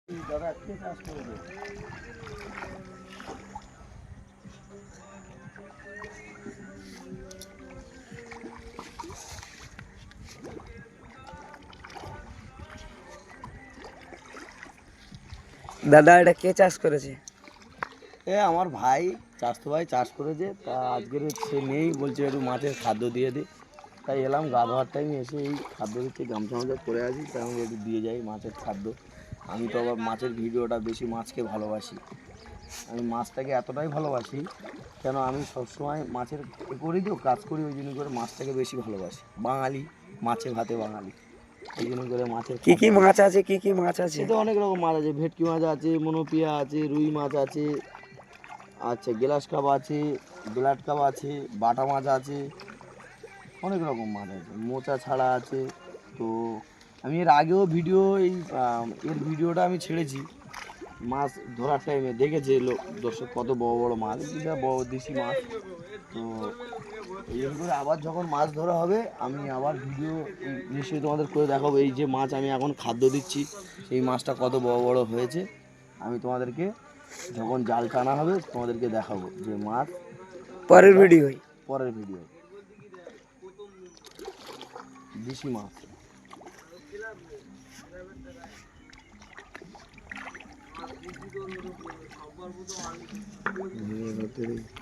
দাদা কে চাষ করেছে? দাদা এটা কে চাষ করেছে? আমার ভাই চাষতো ভাই চাষ করেছে, তা আজকের সে নেই, বলছে একটু মাছের খাদ্য দিয়ে দিই। তাই এলাম, গা ধোয়ার টাইমে এসে এই খাদ্য দিচ্ছে, গামছা মামছা পরে আছি, তাই আমি একটু দিয়ে যাই মাছের খাদ্য। আমি তো আবার মাছের ভিডিওটা বেশি, মাছকে ভালোবাসি। আমি মাছটাকে এতটাই ভালোবাসি কেন, আমি সবসময় মাছের করি তো কাজ করি, ওই জন্য করে মাছটাকে বেশি ভালোবাসি। বাঙালি, মাছে ভাতে বাঙালি, এই জন্য করে মাছের কি কি মাছ আছে? কি কি মাছ আছে? এতে অনেক রকম মাছ আছে, ভেটকি মাছ আছে, মনোপিয়া আছে, রুই মাছ আছে, আচ্ছা গ্লাস কাপ আছে, ব্লাড কাপ আছে, বাটা মাছ আছে, অনেক রকম মাছ আছে, মোচা ছাড়া আছে। তো আমি এর আগেও ভিডিও এর ভিডিওটা আমি ছেড়েছি মাছ ধরার টাইমে, দেখেছে লোক দর্শক কত বড় বড় মাছ, যেটা বড় দেশি মাছ। তো এই জন্য করে আবার যখন মাছ ধরা হবে আমি আবার ভিডিও নিশ্চয়ই তোমাদের করে দেখাবো। এই যে মাছ আমি এখন খাদ্য দিচ্ছি, সেই মাছটা কত বড় বড় হয়েছে, আমি তোমাদেরকে যখন জাল টানা হবে তোমাদেরকে দেখাবো যে মাছ। পরের ভিডিও। পরের ভিডিও দেশি মাছ।